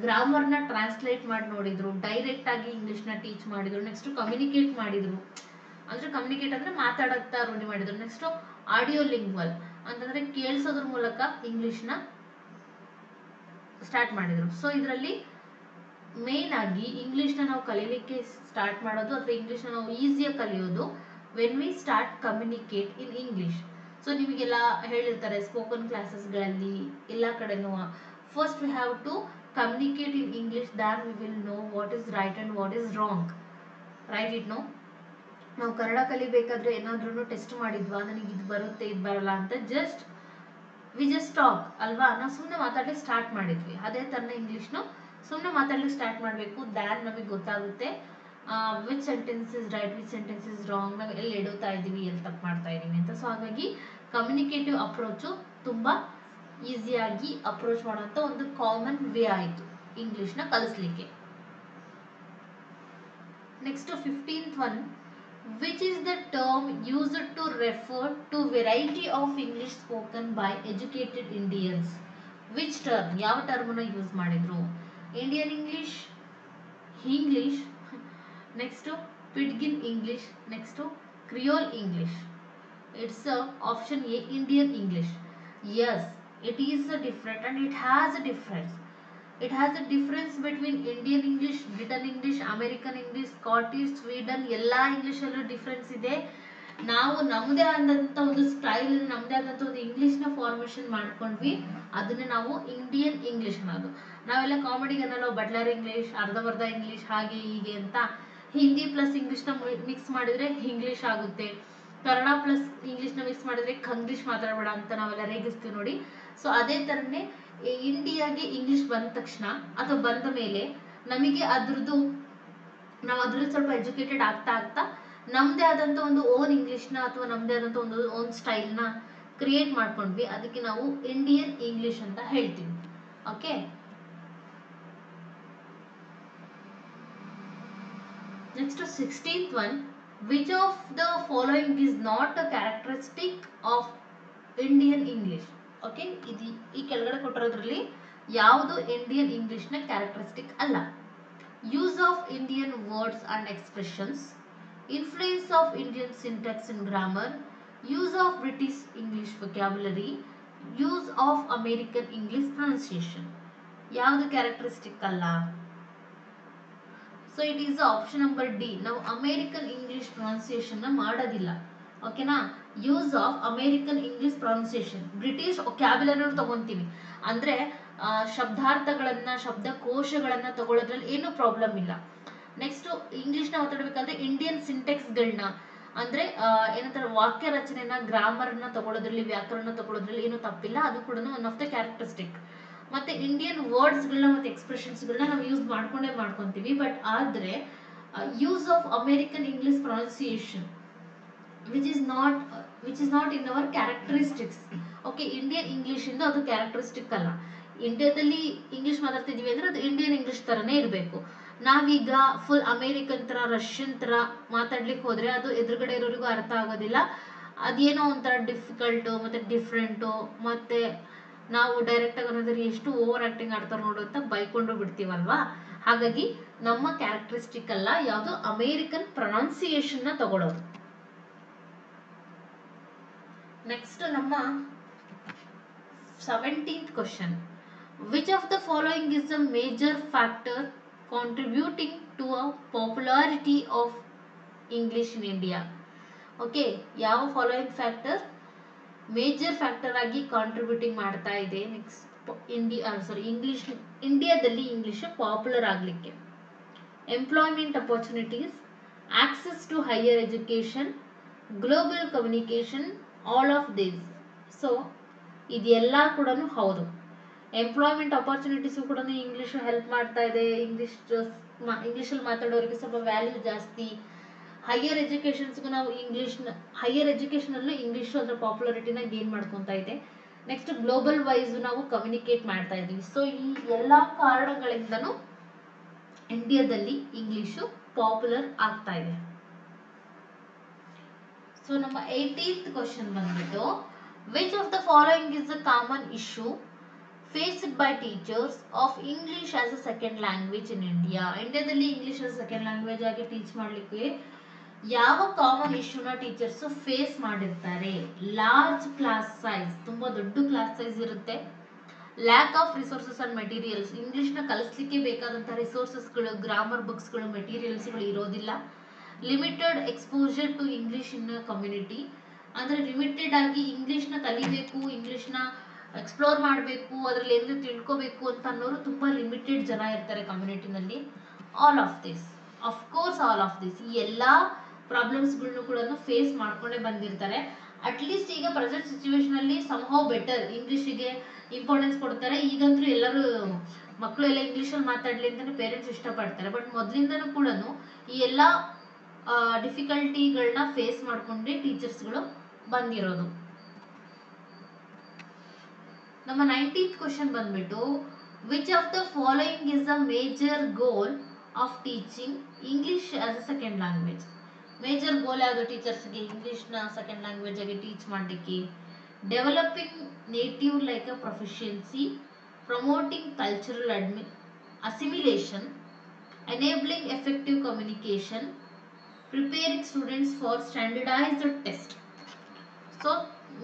ಗ್ರಾಮರ್ನ ಟ್ರಾನ್ಸ್ಲೇಟ್ ಮಾಡಿ ನೋಡಿದ್ರು, ಡೈರೆಕ್ಟ್ ಆಗಿ ಇಂಗ್ಲಿಷ್ನ ಟೀಚ್ ಮಾಡಿದ್ರು, ನೆಕ್ಸ್ಟ್ ಕಮ್ಯುನಿಕೇಟ್ ಮಾಡಿದ್ರು, ಅಂದ್ರೆ ಕಮ್ಯುನಿಕೇಟ್ ಅಂದ್ರೆ ಮಾತಾಡುತ್ತಾ ರೂಢಿ ಮಾಡಿದ್ರು. ನೆಕ್ಸ್ಟ್ ಆಡಿಯೋ ಲಿಂಗ್ವಲ್ ಅಂತಂದ್ರೆ ಕೇಳಿಸೋದ್ರ ಮೂಲಕ ಇಂಗ್ಲಿಷ್ನ ಸ್ಟಾರ್ಟ್ ಮಾಡಿದ್ರು. ಸೊ ಇದರಲ್ಲಿ ಮೇನ್ ಆಗಿ ಇಂಗ್ಲಿಷ್ನ ನಾವು ಕಲೀಲಿಕ್ಕೆ ಸ್ಟಾರ್ಟ್ ಮಾಡೋದು ಅಥವಾ ಇಂಗ್ಲಿಷ್ನ ನಾವು ಈಸಿಯಾಗಿ ಕಲಿಯೋದು when we start communicate in English. So ನಿಮಗೆಲ್ಲ ಹೇಳಿರ್ತಾರೆ ಸ್ಪೋಕನ್ ಕ್ಲಾಸಸ್ಗಳಲ್ಲಿ ಎಲ್ಲ ಕಡೆನೂ, first we have to communicate in English, then we will know what is right and what is wrong. Right it no? ನಾವು ಕನ್ನಡ ಕಲಿಬೇಕಾದ್ರೆ ಏನಾದ್ರೂ ಟೆಸ್ಟ್ ಮಾಡಿದ್ವಾ, ನನಗೆ ಇದು ಬರುತ್ತೆ ಇದು ಬರಲ್ಲ ಅಂತ, ವಿ ಜಸ್ಟ್ ಟಾಕ್ ಅಲ್ವಾ, ನಾವು ಸುಮ್ಮನೆ ಮಾತಾಡ್ಲಿಕ್ಕೆ ಸ್ಟಾರ್ಟ್ ಮಾಡಿದ್ವಿ. ಅದೇ ಥರನೇ ಇಂಗ್ಲೀಷ್ನು ಸುಮ್ಮನೆ ಮಾತಾಡ್ಲಿಕ್ಕೆ ಸ್ಟಾರ್ಟ್ ಮಾಡಬೇಕು, ದ್ಯಾನ್ ನಮಗೆ ಗೊತ್ತಾಗುತ್ತೆ which sentence is right, which sentence is wrong, ನಾವು ಎಲ್ಲಿ ಎಡುತ್ತಾ ಇದ್ದೀವಿ, ಎಲ್ಲಿ ತಪ್ಪು ಮಾಡ್ತಾ ಇದ್ದೀವಿ ಅಂತ. ಸೊ ಹಾಗಾಗಿ ಕಮ್ಯುನಿಕೇಟಿವ್ ಅಪ್ರೋಚು ತುಂಬ ಈಸಿಯಾಗಿ ಅಪ್ರೋಚ್ ಮಾಡೋಂಥ ಒಂದು ಕಾಮನ್ ವೇ ಆಯಿತು ಇಂಗ್ಲೀಷ್ನ ಕಲಿಸ್ಲಿಕ್ಕೆ. Next 15th one, which is the term used to refer to variety of English spoken by educated Indians? Which term, ಯಾವ ಟರ್ಮ್ನ ಯೂಸ್ ಮಾಡಿದ್ರು? Indian English, English, next pidgin English, next creole English. It's option A, Indian English. Yes, it is different and it has a difference. It has a difference between Indian English, Britain English, American English, Scottish, Sweden, ಎಲ್ಲ ಇಂಗ್ಲಿಷಲ್ಲೂ ಡಿಫ್ರೆನ್ಸ್ ಇದೆ. ನಾವು ನಮ್ಮದೇ ಆದಂಥ ಒಂದು ಸ್ಟೈಲ್, ನಮ್ಮದೇ ಆದಂಥ ಒಂದು ಇಂಗ್ಲೀಷ್ನ ಫಾರ್ಮೇಷನ್ ಮಾಡ್ಕೊಂಡ್ವಿ, ಅದನ್ನ ನಾವು ಇಂಡಿಯನ್ ಇಂಗ್ಲೀಷ್ ಅನ್ನೋದು. ನಾವೆಲ್ಲ ಕಾಮಿಡಿಗೆ ಅನ್ನೋಲ್ಲ ಬಟ್ಲರ್ ಇಂಗ್ಲೀಷ್, ಅರ್ಧಬರ್ಧ ಇಂಗ್ಲೀಷ್, ಹಾಗೆ ಹೀಗೆ ಅಂತ. ಹಿಂದಿ ಪ್ಲಸ್ ಇಂಗ್ಲೀಷ್ನ ಮಿಕ್ಸ್ ಮಾಡಿದ್ರೆ ಇಂಗ್ಲೀಷ್ ಆಗುತ್ತೆ, ಕನ್ನಡ ಪ್ಲಸ್ ಇಂಗ್ಲೀಷ್ನ ಮಿಕ್ಸ್ ಮಾಡಿದ್ರೆ ಕಂಗ್ಲೀಷ್ ಮಾತಾಡಬೇಡ ಅಂತ ನಾವೆಲ್ಲ ರೇಗಿಸ್ತೀವಿ ನೋಡಿ. ಸೊ ಅದೇ ಥರನೇ ಇಂಡಿಯಾಗೆ ಇಂಗ್ಲಿಷ್ ಬಂದ ತಕ್ಷಣ ಅಥವಾ ಬಂದ ಮೇಲೆ ನಮಗೆ ಅದ್ರದ್ದು, ನಾವು ಅದ್ರಲ್ಲಿ ಸ್ವಲ್ಪ ಎಜುಕೇಟೆಡ್ ಆಗ್ತಾ ಆಗ್ತಾ ನಮ್ಮದೇ ಆದಂಥ ಒಂದು ಓನ್ ಇಂಗ್ಲೀಷ್ನ ಅಥವಾ ನಮ್ಮದೇ ಆದಂಥ ಒಂದು ಓನ್ ಸ್ಟೈಲ್ನ ಕ್ರಿಯೇಟ್ ಮಾಡ್ಕೊಂಡ್ವಿ. ಅದಕ್ಕೆ ನಾವು ಇಂಡಿಯನ್ ಇಂಗ್ಲಿಷ್ ಅಂತ ಹೇಳ್ತೀವಿ. Okay, next 16th one, which of the following is not a characteristic of Indian English? Okay, ಇದು ಈ ಕೆಳಗಡೆ ಕೊಟ್ಟಿರೋದ್ರಲ್ಲಿ ಯಾವುದು ಇಂಡಿಯನ್ ಇಂಗ್ಲಿಷ್ನ ಕ್ಯಾರೆಕ್ಟರಿಸ್ಟಿಕ್ ಅಲ್ಲ? Use of Indian words and expressions, influence of Indian syntax in grammar, use of British English vocabulary, use of American English pronunciation. ಯಾವುದು ಕ್ಯಾರೆಕ್ಟರಿಸ್ಟಿಕ್ ಅಲ್ಲ? So it is option number D, ನಾವು ಅಮೇರಿಕನ್ ಇಂಗ್ಲಿಷ್ ಪ್ರೊನೌನ್ಸಿಯೇಷನ್ ಮಾಡೋದಿಲ್ಲ. ಓಕೆನಾ? Use of American English pronunciation, British vocabulary ತಗೊಂತೀವಿ ಅಂದ್ರೆ ಶಬ್ದಾರ್ಥಗಳನ್ನ, ಶಬ್ದಕೋಶಗಳನ್ನ ತಗೊಳ್ಳೋದ್ರಲ್ಲಿ ಏನು ಪ್ರಾಬ್ಲಮ್ ಇಲ್ಲ. ನೆಕ್ಸ್ಟ್ ಇಂಗ್ಲಿಷ್ನ ಮಾತಾಡಬೇಕಾದ್ರೆ ಇಂಡಿಯನ್ ಸಿಂಟೆಕ್ಸ್ಗಳನ್ನ ಅಂದ್ರೆ ಏನಂತಾರೆ ವಾಕ್ಯ ರಚನೆನ, ಗ್ರಾಮರ್ನ ತಗೊಳ್ಳೋದ್ರಲ್ಲಿ, ವ್ಯಾಕರಣ ತಗೊಳ್ಳೋದ್ರಲ್ಲಿ ಏನು ತಪ್ಪಿಲ್ಲ, ಅದು ಕೂಡ ಒನ್ ಆಫ್ ದ ಕ್ಯಾರೆಕ್ಟರಿಸ್ಟಿಕ್. ಮತ್ತೆ ಇಂಡಿಯನ್ ವರ್ಡ್ಸ್ಗಳನ್ನ ಮತ್ತೆ ಎಕ್ಸ್ಪ್ರೆಷನ್ಸ್ಗಳನ್ನ ನಾವು ಯೂಸ್ ಮಾಡ್ಕೊಂತೀವಿ. ಬಟ್ ಆದ್ರೆ use of American English pronunciation which is not in our characteristics. Okay, Indian English ಇಂದ ಅದು ಕ್ಯಾರೆಕ್ಟರಿಸ್ಟಿಕ್ ಅಲ್ಲ. ಇಂಡಿಯಾದಲ್ಲಿ ಇಂಗ್ಲಿಷ್ ಮಾತಾಡ್ತಿದೀವಿ ಅಂದ್ರೆ ಅದು ಇಂಡಿಯನ್ ಇಂಗ್ಲಿಷ್ ತರನೇ ಇರಬೇಕು. ನಾವೀಗ ಫುಲ್ ಅಮೇರಿಕನ್ ತರ, ರಷ್ಯನ್ ತರ ಮಾತಾಡ್ಲಿಕ್ಕೆ ಹೋದ್ರೆ ಅದು ಎದುರುಗಡೆ ಇರೋರಿಗೂ ಅರ್ಥ ಆಗೋದಿಲ್ಲ. ಅದೇನೋ ಒಂಥರ ಡಿಫಿಕಲ್ಟು ಮತ್ತೆ ಡಿಫ್ರೆಂಟು, ಮತ್ತೆ ನಾವು ಡೈರೆಕ್ಟ್ ಆಗಿ ಅನ್ನೋದ್ರೆ ಎಷ್ಟು ಓವರ್ ಆಕ್ಟಿಂಗ್ ಆಡ್ತಾರೆ ನೋಡು ಅಂತ ಬೈಕೊಂಡು ಬಿಡ್ತೀವಲ್ವಾ. ಹಾಗಾಗಿ ನಮ್ಮ ಕ್ಯಾರೆಕ್ಟರಿಸ್ಟಿಕ್ ಅಲ್ಲ ಯಾವುದು ಅಮೇರಿಕನ್ ಪ್ರೊನೌನ್ಸಿಯೇಷನ್ ನ ತಗೊಳ್ಳೋದು. ನೆಕ್ಸ್ಟ್ ನಮ್ಮ 17th question, which of the following is a major factor contributing to a popularity of English in India? Okay, ಯಾವ ಫಾಲೋಯಿಂಗ್ ಫ್ಯಾಕ್ಟರ್ ಮೇಜರ್ ಫ್ಯಾಕ್ಟರ್ ಆಗಿ ಕಾಂಟ್ರಿಬ್ಯೂಟಿಂಗ್ ಮಾಡ್ತಾ ಇದೆ ನೆಕ್ಸ್ಟ್ ಇಂಗ್ಲಿಷ್ ಇಂಡಿಯಾದಲ್ಲಿ ಇಂಗ್ಲಿಷ್ ಪಾಪ್ಯುಲರ್ ಆಗಲಿಕ್ಕೆ? Employment opportunities, access to higher education, global communication, all of this. So ಇದೆಲ್ಲ ಕೂಡ ಹೌದು. ಎಂಪ್ಲಾಯ್ಮೆಂಟ್ ಅಪರ್ಚುನಿಟೀಸು ಕೂಡ ಇಂಗ್ಲೀಷು ಹೆಲ್ಪ್ ಮಾಡ್ತಾ ಇದೆ. ಇಂಗ್ಲೀಷಲ್ಲಿ ಮಾತಾಡೋರಿಗೆ ಸ್ವಲ್ಪ ವ್ಯಾಲ್ಯೂ ಜಾಸ್ತಿ. ಹೈಯರ್ ಎಜುಕೇಷನ್ಸ್ಗೂ ನಾವು ಹೈಯರ್ ಎಜುಕೇಷನಲ್ಲೂ ಇಂಗ್ಲೀಷು ಅದರ ಪಾಪ್ಯುಲಾರಿಟಿನ ಗೇನ್ ಮಾಡ್ಕೊತಾ ಇದೆ. ನೆಕ್ಸ್ಟ್ ಗ್ಲೋಬಲ್ ವೈಸ್ ನಾವು ಕಮ್ಯುನಿಕೇಟ್ ಮಾಡ್ತಾ ಇದ್ದೀವಿ. ಸೊ ಈ ಎಲ್ಲ ಕಾರಣಗಳಿಂದನೂ ಇಂಡಿಯಾದಲ್ಲಿ ಇಂಗ್ಲೀಷು ಪಾಪ್ಯುಲರ್ ಆಗ್ತಾ ಇದೆ. ಸೊ ನಮ್ಮ 18th ಕ್ವಶನ್ ಬಂದ್ಬಿಟ್ಟು, which of the following is the common issue faced by teachers of English as a second language in India? ಇಂಡಿಯಾದಲ್ಲಿ ಇಂಗ್ಲಿಷ್ ಆಸ್ ಸೆಕೆಂಡ್ ಲ್ಯಾಂಗ್ವೇಜ್ ಆಗಿ ಟೀಚ್ ಮಾಡಲಿಕ್ಕೆ ಯಾವ ಕಾಮನ್ ಇಶ್ಯೂನ ಟೀಚರ್ಸ್ ಫೇಸ್ ಮಾಡಿರ್ತಾರೆ? ಲಾರ್ಜ್ ಕ್ಲಾಸ್ ಸೈಜ್, ತುಂಬಾ ದೊಡ್ಡ ಕ್ಲಾಸ್ ಸೈಜ್ ಇರುತ್ತೆ. Lack of resources and materials, ಇಂಗ್ಲಿಷ್ನ ಕಲಿಸ್ಲಿಕ್ಕೆ ಬೇಕಾದಂತಹ ರಿಸೋರ್ಸಸ್ಗಳು, ಗ್ರಾಮರ್ ಬುಕ್ಸ್ಗಳು, ಮೆಟೀರಿಯಲ್ಸ್ಗಳು ಇರೋದಿಲ್ಲ. Limited exposure to English in community, ಅಂದರೆ ಲಿಮಿಟೆಡ್ ಆಗಿ ಇಂಗ್ಲಿಷ್ನ ಕಲಿಬೇಕು, ಇಂಗ್ಲಿಷ್ನ ಎಕ್ಸ್ಪ್ಲೋರ್ ಮಾಡಬೇಕು, ಅದರಲ್ಲಿ ಏನಾದರೂ ತಿಳ್ಕೋಬೇಕು ಅಂತ ಅನ್ನೋರು ತುಂಬ ಲಿಮಿಟೆಡ್ ಜನ ಇರ್ತಾರೆ ಕಮ್ಯುನಿಟಿನಲ್ಲಿ. All of this, of course all of this, ಈ ಎಲ್ಲ ಪ್ರಾಬ್ಲಮ್ಸ್ಗಳನ್ನು ಕೂಡ ಫೇಸ್ ಮಾಡ್ಕೊಂಡೇ ಬಂದಿರ್ತಾರೆ. ಅಟ್ಲೀಸ್ಟ್ ಈಗ ಪ್ರೆಸೆಂಟ್ ಸಿಚುವೇಶನ್ ಅಲ್ಲಿ ಸಮ್ಹೌ ಬೆಟರ್ ಇಂಗ್ಲಿಷಿಗೆ ಇಂಪಾರ್ಟೆನ್ಸ್ ಕೊಡ್ತಾರೆ. ಈಗಂತೂ ಎಲ್ಲರೂ ಮಕ್ಕಳು ಎಲ್ಲ ಇಂಗ್ಲೀಷಲ್ಲಿ ಮಾತಾಡಲಿ ಅಂತಲೇ ಪೇರೆಂಟ್ಸ್ ಇಷ್ಟಪಡ್ತಾರೆ. ಬಟ್ ಮೊದಲಿಂದನೂ ಕೂಡ ಈ ಎಲ್ಲ ಡಿಫಿಕಲ್ಟಿಗಳನ್ನ ಫೇಸ್ ಮಾಡ್ಕೊಂಡೇ ಟೀಚರ್ಸ್ಗಳು ಬಂದಿರೋದು. ನಮ್ಮ 19th ಕ್ವಶನ್ ಬಂದ್ಬಿಟ್ಟು, which of the following is the major goal of teaching English as a second language? Major goal ಯಾವುದು ಟೀಚರ್ಸ್ಗೆ ಇಂಗ್ಲಿಷ್ನ ಸೆಕೆಂಡ್ ಲ್ಯಾಂಗ್ವೇಜ್ ಆಗಿ ಟೀಚ್ ಮಾಡಲಿಕ್ಕೆ? Developing native like a proficiency, promoting cultural assimilation, enabling effective communication, preparing students for standardised test. So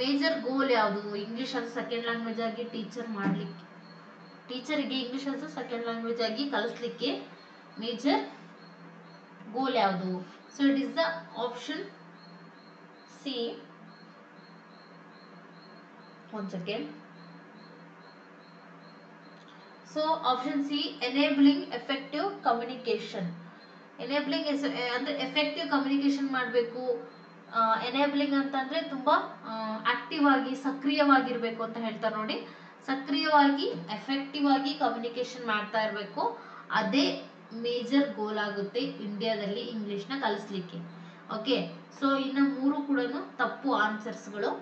major goal ಯಾವುದು ಇಂಗ್ಲಿಷ್ ಆಸ್ ಸೆಕೆಂಡ್ ಲ್ಯಾಂಗ್ವೇಜ್ ಆಗಿ ಟೀಚರಿಗೆ ಇಂಗ್ಲಿಷ್ ಆಸ್ ಸೆಕೆಂಡ್ ಲ್ಯಾಂಗ್ವೇಜ್ ಆಗಿ ಕಲಿಸ್ಲಿಕ್ಕೆ ಮೇಜರ್ ಗೋಲ್ ಯಾವುದು? So it is the option C. One second. So option C, enabling effective communication. Enabling ಅಂದ್ರೆ ಎಫೆಕ್ಟಿವ್ ಕಮ್ಯುನಿಕೇಶನ್ ಮಾಡಬೇಕು. ಎನೇಬ್ಲಿಂಗ್ ಅಂತಂದ್ರೆ ತುಂಬಾ ಆಕ್ಟಿವ್ ಆಗಿ ಸಕ್ರಿಯವಾಗಿರ್ಬೇಕು ಅಂತ ಹೇಳ್ತಾರೆ ನೋಡಿ. ಸಕ್ರಿಯವಾಗಿ ಎಫೆಕ್ಟಿವ್ ಆಗಿ ಕಮ್ಯುನಿಕೇಶನ್ ಮಾಡ್ತಾ ಇರಬೇಕು. ಅದೇ ಮೇಜರ್ ಗೋಲ್ ಆಗುತ್ತೆ ಇಂಡಿಯಾದಲ್ಲಿ ಇಂಗ್ಲಿಷ್ನ ಕಲಿಸ್ಲಿಕ್ಕೆ. ಓಕೆ, ಸೊ ಇನ್ನು 3 ಕೂಡ ತಪ್ಪು ಆನ್ಸರ್ಸ್ಗಳು.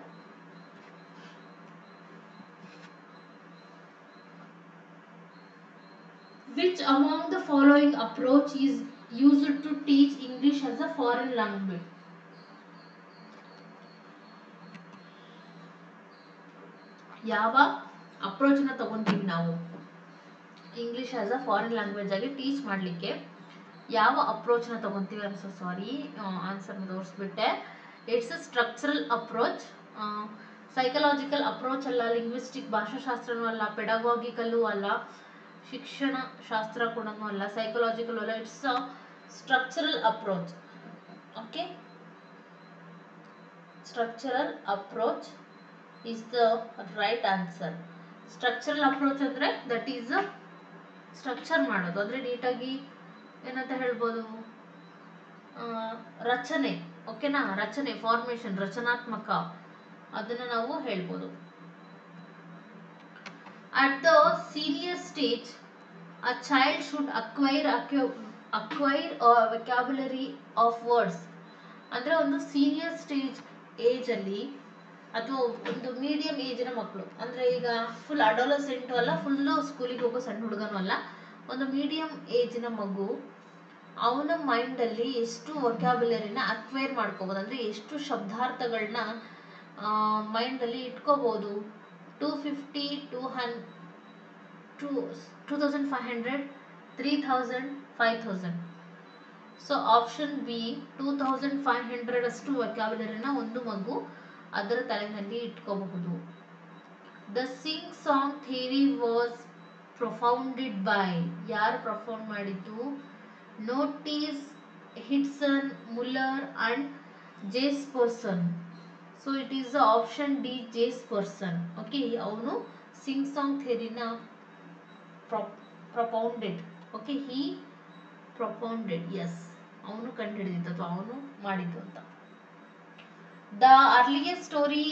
Which among the following approach is used to teach English as a foreign language? ಯಾವ ಅಪ್ರೋಚ್ನ ತಗೊಂತೀವಿ ನಾವು English as a foreign language ಆಗಿ ಟೀಚ್ ಮಾಡಲಿಕ್ಕೆ? ಯಾವ ಅಪ್ರೋಚ್ನ ತಗೊಂತೀವಿ ಆನ್ಸರ್ನ ತೋರಿಸ್ಬಿಟ್ಟೆ. It's a structural approach. Psychological approach ಅಲ್ಲ, ಲಿಂಗ್ವಿಸ್ಟಿಕ್ ಭಾಷಾಶಾಸ್ತ್ರನೂ ಅಲ್ಲ, ಪೆಡಗಾಗಿಕಲ್ಲೂ ಅಲ್ಲ, ಶಿಕ್ಷಣ ಶಾಸ್ತ್ರ ಕೂಡ ಅಲ್ಲ, ಸೈಕಲಾಜಿಕಲ್ ಅಲ್ಲ. It's a structural approach. Okay, structural approach is the right answer. Structural approach ಅಂದ್ರೆ ದಟ್ ಈಸ್ ಸ್ಟ್ರಕ್ಚರ್ ಮಾಡೋದು, ಅಂದ್ರೆ ನೀಟಾಗಿ ಏನಂತ ಹೇಳ್ಬೋದು, ರಚನೆ. ಓಕೆನಾ, ರಚನೆ, ಫಾರ್ಮೇಶನ್, ರಚನಾತ್ಮಕ, ಅದನ್ನ ನಾವು ಹೇಳ್ಬೋದು. At the senior stage, a child should acquire a vocabulary of words. ಅಂದ್ರೆ ಒಂದು ಸೀನಿಯರ್ ಸ್ಟೇಜ್ ಏಜ್ ಅಲ್ಲಿ ಅಥವಾ ಒಂದು ಮೀಡಿಯಂ ಏಜಿನ ಮಕ್ಕಳು, ಅಂದ್ರೆ ಈಗ ಫುಲ್ ಅಡೋಲಸೆಂಟು ಅಲ್ಲ, ಫುಲ್ಲು ಸ್ಕೂಲಿಗೆ ಹೋಗೋ ಸಣ್ಣ ಹುಡುಗನೂ ಅಲ್ಲ, ಒಂದು ಮೀಡಿಯಂ ಏಜಿನ ಮಗು ಅವನ ಮೈಂಡಲ್ಲಿ ಎಷ್ಟು ವೊಕ್ಯಾಬ್ಯುಲರಿನ ಅಕ್ವೈರ್ ಮಾಡ್ಕೋಬೋದು, ಅಂದರೆ ಎಷ್ಟು ಶಬ್ದಾರ್ಥಗಳನ್ನ ಮೈಂಡಲ್ಲಿ ಇಟ್ಕೋಬೋದು. 250 2500 3000 5000. ಸೊ ಆಪ್ಷನ್ ಬಿ 2500 ಅಷ್ಟು ವೊಕ್ಯಾಬ್ಯುಲರಿನ ಒಂದು ಮಗು ಅದರ ತಲೆಯಲ್ಲಿ ಇಟ್ಕೋಬಹುದು. The sing song theory was propounded by, ಯಾರು ಪ್ರೊಫೌಂಡ್ ಮಾಡಿದ್ದು? ನೋಟಿಸ್, ಹಿಟ್ಸನ್, Muller and Jespersen. So it is option D, Jespersen. Okay, ಅವನು ಸಿಂಗ್ ಸಾಂಗ್ ಥಿಯರಿನ propounded. Okay, he propounded, yes, ಅವನು ಕಂಡುಹಿಡಿದಿದ್ದು ಅಥವಾ ಅವನು ಮಾಡಿದ್ದು ಅಂತ. ದ ಅರ್ಲಿಯಸ್ಟ್ ಸ್ಟೋರಿ,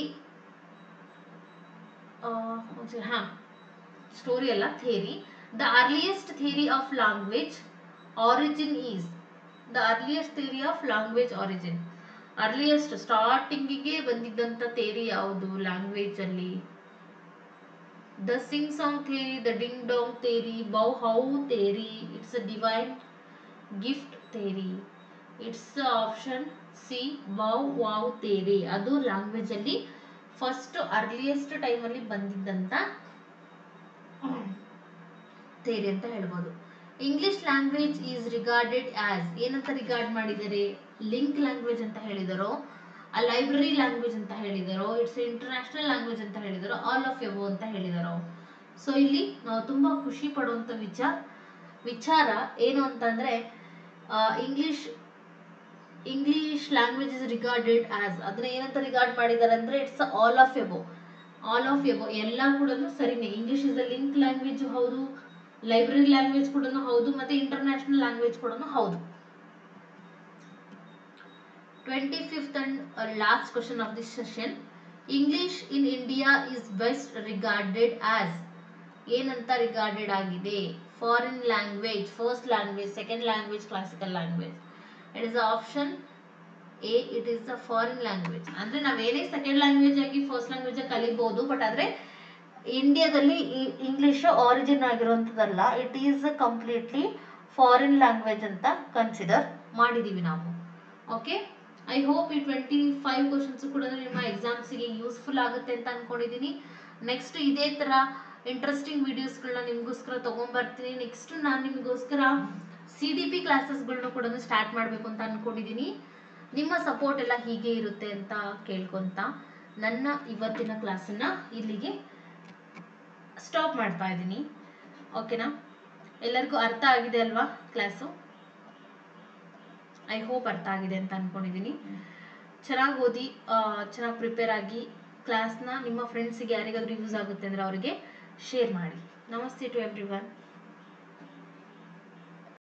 ಸ್ಟೋರಿ ಅಲ್ಲ, theory. The earliest theory of language origin is. The earliest theory of language origin, earliest ಸ್ಟಾರ್ಟಿಂಗಿಗೆ ಬಂದಿದ್ದಂಥ ಥಿಯರಿ ಯಾವುದು ಲ್ಯಾಂಗ್ವೇಜ್ ಅಲ್ಲಿ? The sing song theory, the ding dong theory, bow how theory, it's a divine gift theory. It's option C, bow wow theory. ಅದು ಲ್ಯಾಂಗ್ವೇಜ್ ಅಲ್ಲಿ ಫಸ್ಟ್ ಅರ್ಲಿಯಸ್ಟ್ ಟೈಮ್ ಅಲ್ಲಿ ಬಂದಿದ್ದಂತ ಥಿಯರಿ ಅಂತ ಹೇಳ್ಬೋದು. English language is regarded as, ಏನಂತ ರಿಗಾರ್ಡ್ ಮಾಡಿದ್ದಾರೆ? ಲಿಂಕ್ ಲ್ಯಾಂಗ್ವೇಜ್ ಅಂತ ಹೇಳಿದಾರೋ, ಆ ಲೈಬ್ರರಿ ಲ್ಯಾಂಗ್ವೇಜ್ ಅಂತ ಹೇಳಿದಾರೋ, ಇಟ್ಸ್ ಇಂಟರ್ನ್ಯಾಷನಲ್ ಲ್ಯಾಂಗ್ವೇಜ್ ಅಂತ ಹೇಳಿದಾರೋ, ಆಲ್ ಆಫ್ ಎಬೋ ಅಂತ ಹೇಳಿದಾರೋ? ಸೊ ಇಲ್ಲಿ ನಾವು ತುಂಬಾ ಖುಷಿ ಪಡುವಂತ ವಿಚಾರ ಏನು ಅಂತಂದ್ರೆ, English language is regarded as, ಅದನ್ನ ಏನಂತ ರಿಗಾರ್ಡ್ ಮಾಡಿದ್ದಾರೆ ಅಂದ್ರೆ it's all of above. All of above ಎಲ್ಲ ಕೂಡ ಸರಿನೇ. English is a link language ಹೌದು, ಲೈಬ್ರರಿ ಲ್ಯಾಂಗ್ವೇಜ್ ಕೂಡ ಹೌದು, ಮತ್ತೆ ಇಂಟರ್ನ್ಯಾಷನಲ್ ಲ್ಯಾಂಗ್ವೇಜ್ ಕೂಡ ಹೌದು. 25th and last question of this session. English in India is best regarded as, ಏನಂತ ರಿಗಾರ್ಡೆಡ್ ಆಗಿದೆ? Foreign language, first language, second language, classical language? It is option A, it is the foreign language. ಅಂದ್ರೆ ನಾವೇನೇ ಸೆಕೆಂಡ್ ಲ್ಯಾಂಗ್ವೇಜ್ ಆಗಿ ಫಸ್ಟ್ ಲ್ಯಾಂಗ್ವೇಜ್ ಆಗಿ ಕಲಿಬಹುದು, ಬಟ್ ಆದ್ರೆ ಇಂಡಿಯಾದಲ್ಲಿ ಇಂಗ್ಲಿಷ್ ಆರಿಜಿನ್ ಆಗಿರುವಂತದಲ್ಲ, it is completely foreign language ಅಂತ ಕನ್ಸಿಡರ್ ಮಾಡಿದೀವಿ ನಾವು. ಓಕೆ, ಐ ಹೋಪ್ ಈ 25 ಕ್ವಶನ್ಸ್ ಕೂಡ ನಿಮ್ಮ ಎಕ್ಸಾಮ್ಸ್ಗೆ ಯೂಸ್ಫುಲ್ ಆಗುತ್ತೆ ಅಂತ ಅನ್ಕೊಂಡಿದ್ದೀನಿ. ನೆಕ್ಸ್ಟ್ ಇದೇ ತರ ಇಂಟ್ರೆಸ್ಟಿಂಗ್ ವಿಡಿಯೋಸ್ಗಳನ್ನ ನಿಮ್ಗೋಸ್ಕರ ತಗೊಂಡ್ಬರ್ತೀನಿ. ನೆಕ್ಸ್ಟ್ ನಾನು ನಿಮಗೋಸ್ಕರ CDP ಕ್ಲಾಸಸ್ಗಳನ್ನ ಕೂಡ ಸ್ಟಾರ್ಟ್ ಮಾಡಬೇಕು ಅಂತ ಅನ್ಕೊಂಡಿದ್ದೀನಿ. ನಿಮ್ಮ ಸಪೋರ್ಟ್ ಎಲ್ಲ ಹೀಗೆ ಇರುತ್ತೆ ಅಂತ ಕೇಳ್ಕೊಂತ ನನ್ನ ಇವತ್ತಿನ ಕ್ಲಾಸನ್ನ ಇಲ್ಲಿಗೆ ಸ್ಟಾಪ್ ಮಾಡ್ತಾ ಇದ್ದೀನಿ. ಓಕೆನಾ? ಎಲ್ಲರಿಗೂ ಅರ್ಥ ಆಗಿದೆ ಅಲ್ವಾ ಕ್ಲಾಸು? ಐ ಹೋಪ್ ಅರ್ಥ ಆಗಿದೆ ಅಂತ ಅನ್ಕೊಂಡಿದ್ದೀನಿ. ಚೆನ್ನಾಗಿ ಓದಿ, ಚೆನ್ನಾಗಿ ಪ್ರಿಪೇರ್ ಆಗಿ ಕ್ಲಾಸ್ನ ನಿಮ್ಮ ಫ್ರೆಂಡ್ಸಿಗೆ ಯಾರಿಗಾದ್ರೂ ಯೂಸ್ ಆಗುತ್ತೆ ಅಂದರೆ ಅವರಿಗೆ ಶೇರ್ ಮಾಡಿ. ನಮಸ್ತೆ ಟು ಎವ್ರಿ ಒನ್.